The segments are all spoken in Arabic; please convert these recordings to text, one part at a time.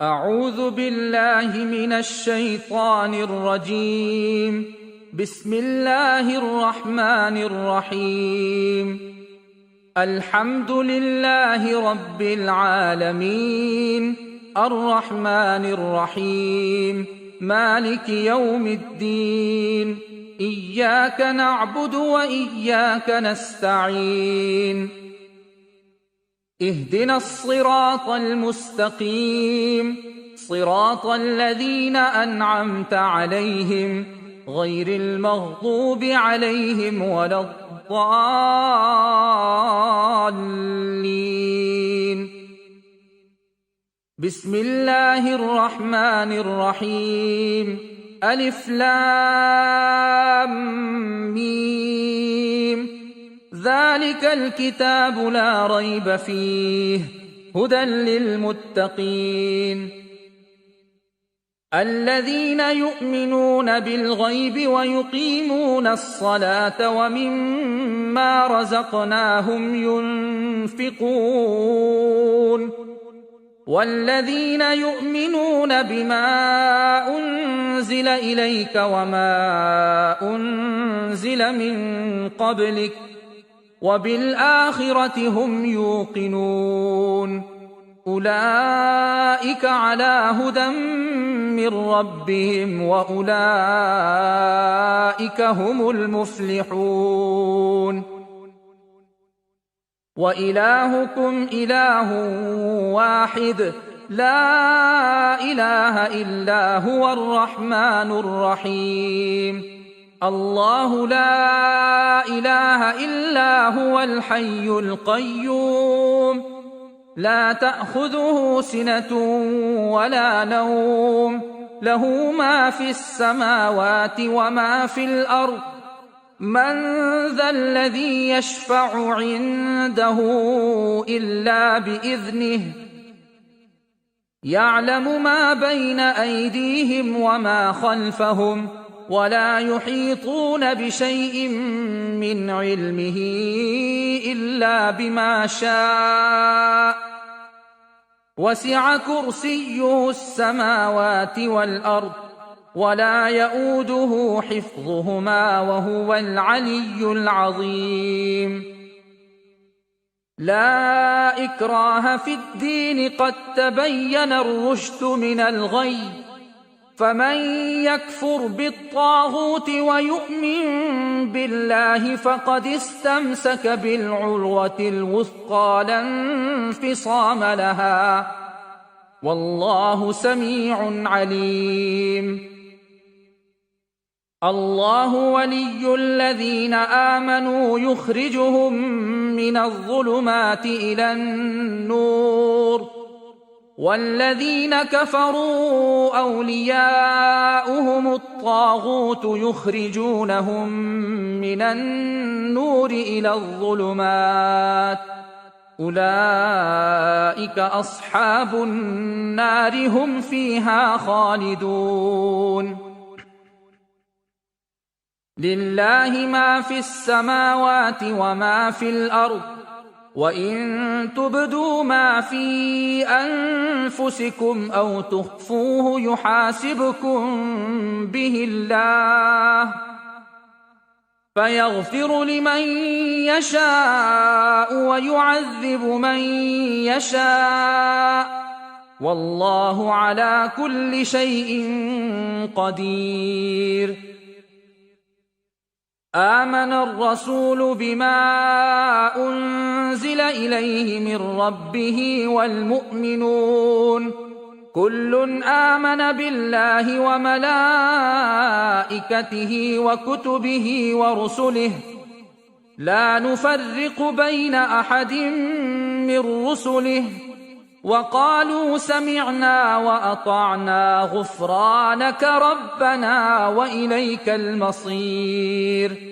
أعوذ بالله من الشيطان الرجيم. بسم الله الرحمن الرحيم. الحمد لله رب العالمين، الرحمن الرحيم، مالك يوم الدين، إياك نعبد وإياك نستعين. اهدنا الصراط المستقيم، صراط الذين أنعمت عليهم غير المغضوب عليهم ولا الضالين. بسم الله الرحمن الرحيم. ألف لام ميم. ذلك الكتاب لا ريب فيه هدى للمتقين الذين يؤمنون بالغيب ويقيمون الصلاة ومما رزقناهم ينفقون والذين يؤمنون بما أنزل إليك وما أنزل من قبلك وبالآخرة هم يوقنون أولئك على هدى من ربهم وأولئك هم المفلحون. وإلهكم إله واحد لا إله إلا هو الرحمن الرحيم. الله لا إله إلا هو الحي القيوم لا تأخذه سنة ولا نوم له ما في السماوات وما في الأرض من ذا الذي يشفع عنده إلا بإذنه يعلم ما بين أيديهم وما خلفهم ولا يحيطون بشيء من علمه إلا بما شاء وسع كرسيه السماوات والأرض ولا يؤوده حفظهما وهو العلي العظيم. لا إكراه في الدين قد تبين الرشد من الغي فمن يكفر بالطاغوت ويؤمن بالله فقد استمسك بالعروة الوثقى لا انفصام لها والله سميع عليم. الله ولي الذين آمنوا يخرجهم من الظلمات إلى النور والذين كفروا أولياؤهم الطاغوت يخرجونهم من النور إلى الظلمات أولئك أصحاب النار هم فيها خالدون. لله ما في السماوات وما في الأرض وإن تبدوا ما في أنفسكم أو تخفوه يحاسبكم به الله فيغفر لمن يشاء ويعذب من يشاء والله على كل شيء قدير. آمن الرسول بما أنزل إليه من ربه والمؤمنون كل آمن بالله وملائكته وكتبه ورسله لا نفرق بين أحد من رسله وقالوا سمعنا وأطعنا غفرانك ربنا وإليك المصير.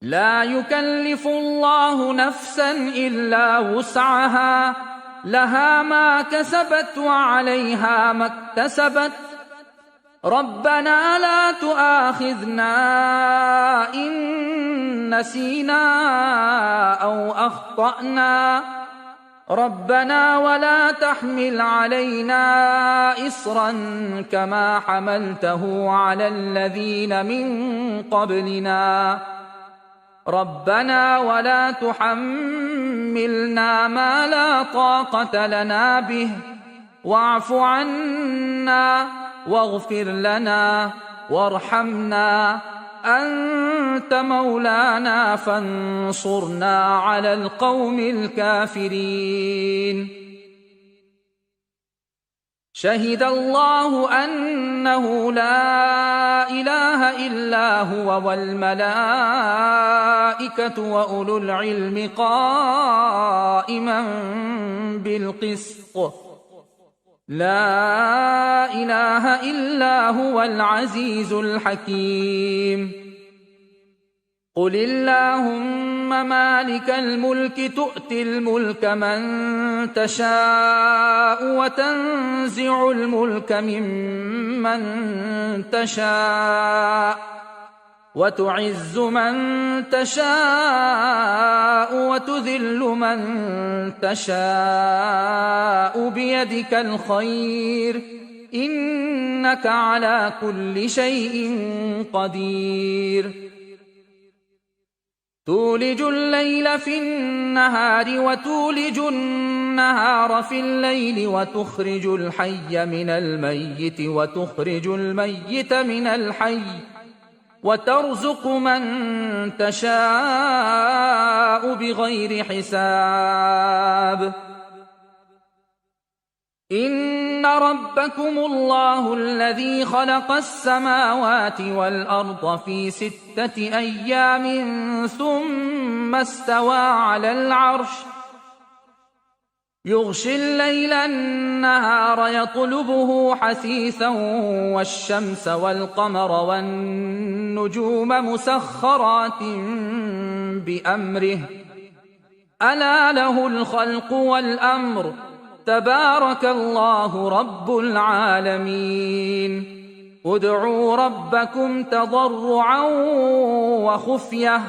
لا يكلف الله نفسا إلا وسعها لها ما كسبت وعليها ما اكتسبت ربنا لا تؤاخذنا إن نسينا أو أخطأنا ربنا ولا تحمل علينا إصرا كما حملته على الذين من قبلنا ربنا ولا تحملنا ما لا طاقة لنا به واعف عنا واغفر لنا وارحمنا أنت مولانا فانصرنا على القوم الكافرين. شهد الله أنه لا إله إلا هو والملائكة وأولو العلم قائما بالقسط لا إله إلا هو العزيز الحكيم. قل اللهم مالك الملك تؤتي الملك من تشاء وتنزع الملك ممن تشاء وتعز من تشاء وتذل من تشاء بيدك الخير إنك على كل شيء قدير. تولج الليل في النهار وتولج النهار في الليل وتخرج الحي من الميت وتخرج الميت من الحي وترزق من تشاء بغير حساب. إن ربكم الله الذي خلق السماوات والأرض في 6 أيام ثم استوى على العرش يغشي الليل النهار يطلبه حثيثا والشمس والقمر والنجوم مسخرات بأمره ألا له الخلق والأمر تبارك الله رب العالمين. ادعوا ربكم تضرعا وخفية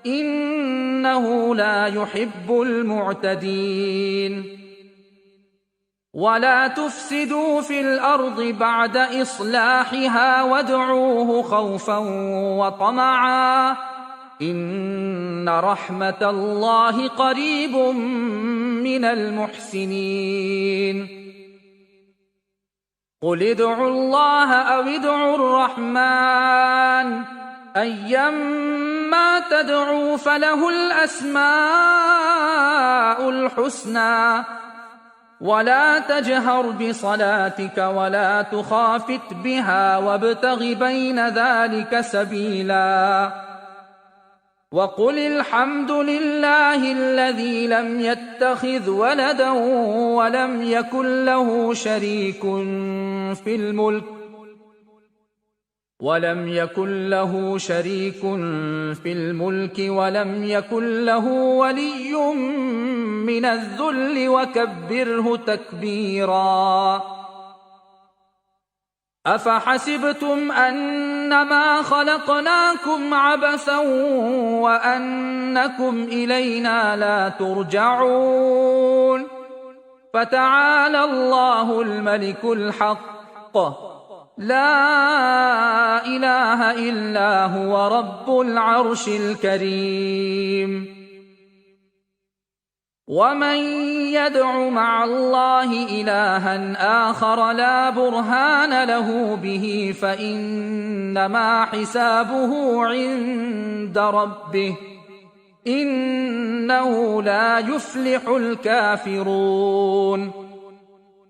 إنه لا يحب المعتدين. ولا تفسدوا في الأرض بعد إصلاحها وادعوه خوفا وطمعا إن رحمة الله قريب من المحسنين. قل ادعوا الله أو ادعوا الرحمن أيما تدعوا فله الأسماء الحسنى ولا تجهر بصلاتك ولا تخافت بها وابتغ بين ذلك سبيلا. وقل الحمد لله الذي لم يتخذ ولدا ولم يكن له شريك في الملك ولم يكن له ولي من الذل وكبره تكبيرا. أفحسبتم أنما خلقناكم عبثا وأنكم إلينا لا ترجعون فتعالى الله الملك الحق لا إله إلا هو رب العرش الكريم. ومن يدع مع الله إلها آخر لا برهان له به فإنما حسابه عند ربه إنه لا يفلح الكافرون.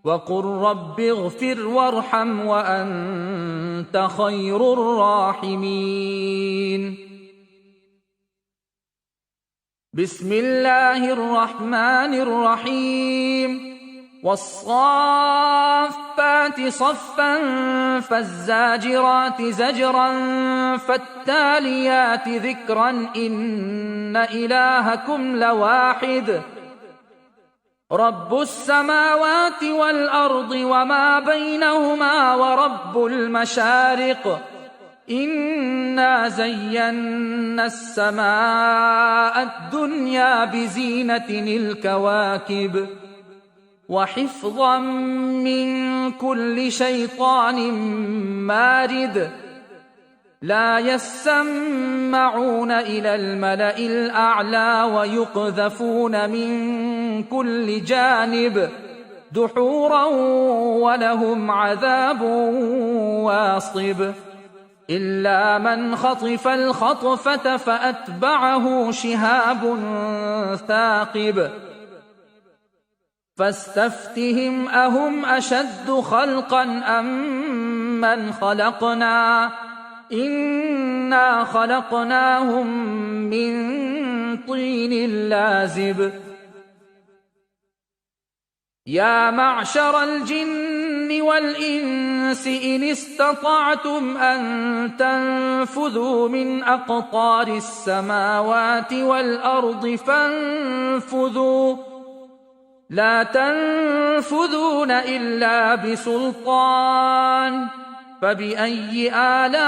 وقل رب اغفر وارحم وأنت خير الراحمين. بسم الله الرحمن الرحيم. والصافات صفا فالزاجرات زجرا فالتاليات ذكرا إن إلهكم لواحد رب السماوات والأرض وما بينهما ورب المشارق إنا زينا السماء الدنيا بزينة الكواكب وحفظا من كل شيطان مارد لا يسمعون إلى الملأ الأعلى ويقذفون من كل جانب دحورا ولهم عذاب واصب إلا من خطف الخطفة فأتبعه شهاب ثاقب فاستفتهم أهم أشد خلقا أم من خلقنا إنا خلقناهم من طين لازب يا معشر الجن والإنس إن استطعتم أن تنفذوا من أقطار السماوات والأرض فانفذوا لا تنفذون إلا بسلطان فبأي آلاء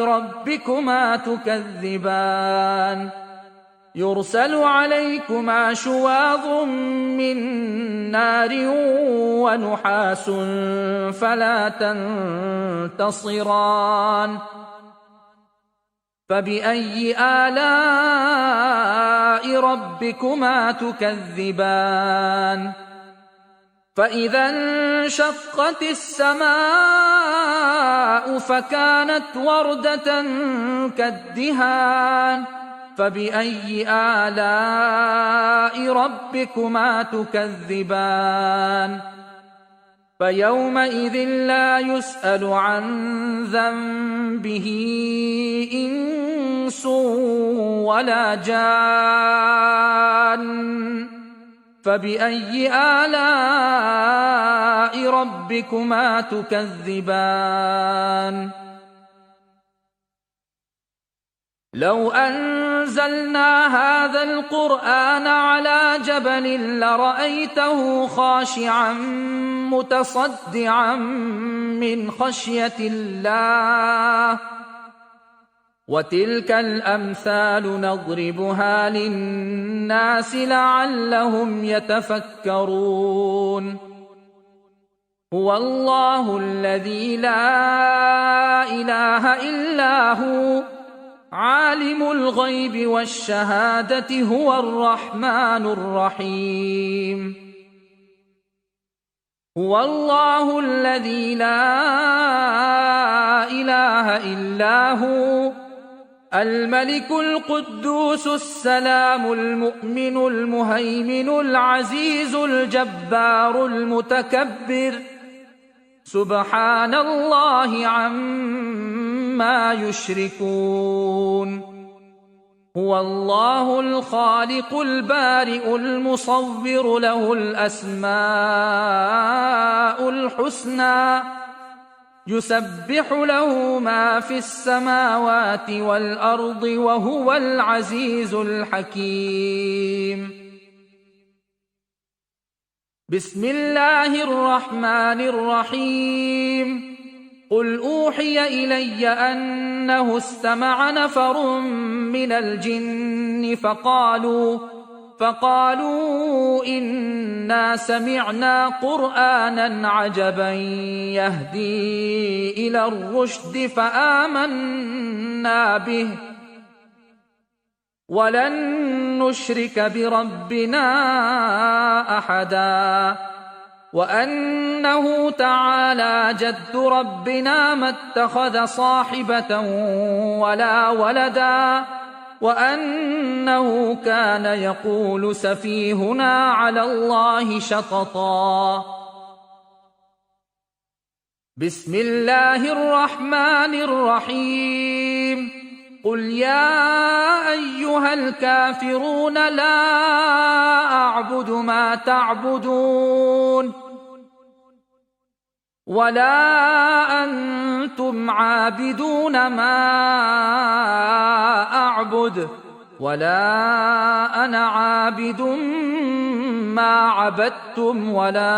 ربكما تكذبان يرسل عليكما شواظ من نار ونحاس فلا تنتصران فبأي آلاء ربكما تكذبان فإذا انشقت السماء فكانت وردة كالدهان فبأي آلاء ربكما تكذبان فيومئذ لا يسأل عن ذنبه إنس ولا جان فبأي آلاء ربكما تكذبان لو أنزلنا هذا القرآن على جبل لرأيته خاشعا متصدعا من خشية الله وتلك الأمثال نضربها للناس لعلهم يتفكرون هو الله الذي لا إله إلا هو عالم الغيب والشهادة هو الرحمن الرحيم هو الله الذي لا إله إلا هو الملك القدوس السلام المؤمن المهيمن العزيز الجبار المتكبر سبحان الله عما يشركون هو الله الخالق البارئ المصور له الأسماء الحسنى يسبح له ما في السماوات والأرض وهو العزيز الحكيم بسم الله الرحمن الرحيم قل أوحي إلي أنه استمع نفر من الجن فقالوا إنا سمعنا قرآنا عجبا يهدي إلى الرشد فآمنا به ولن نشرك بربنا أحدا وأنه تعالى جد ربنا ما اتخذ صاحبة ولا ولدا وأنه كان يقول سفيهنا على الله شططا بسم الله الرحمن الرحيم قل يا أيها الكافرون لا أعبد ما تعبدون ولا أنتم عابدون ما أعبد ولا أنا عابد ما عبدتم ولا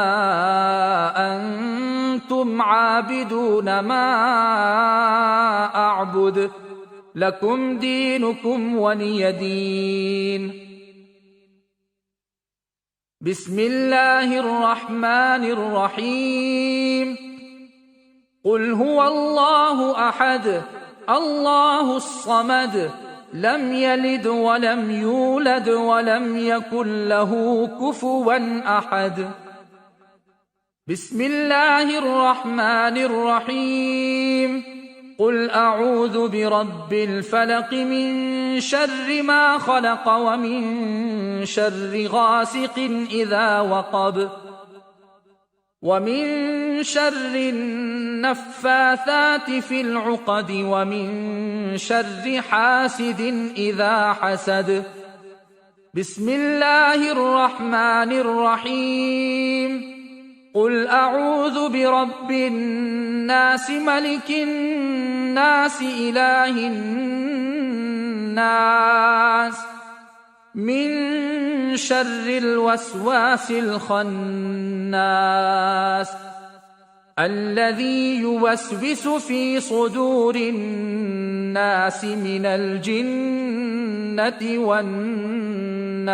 أنتم عابدون ما أعبد لكم دينكم ولي دين. بسم الله الرحمن الرحيم. قل هو الله أحد الله الصمد لم يلد ولم يولد ولم يكن له كفوا أحد. بسم الله الرحمن الرحيم. قل أعوذ برب الفلق من شر ما خلق ومن شر غاسق إذا وقب ومن شر النفاثات في العقد ومن شر حاسد إذا حسد. بسم الله الرحمن الرحيم. قل أعوذ برب الناس ملك الناس إله الناس من شر الوسواس الخناس الذي يوسوس في صدور الناس من الجنة والناس.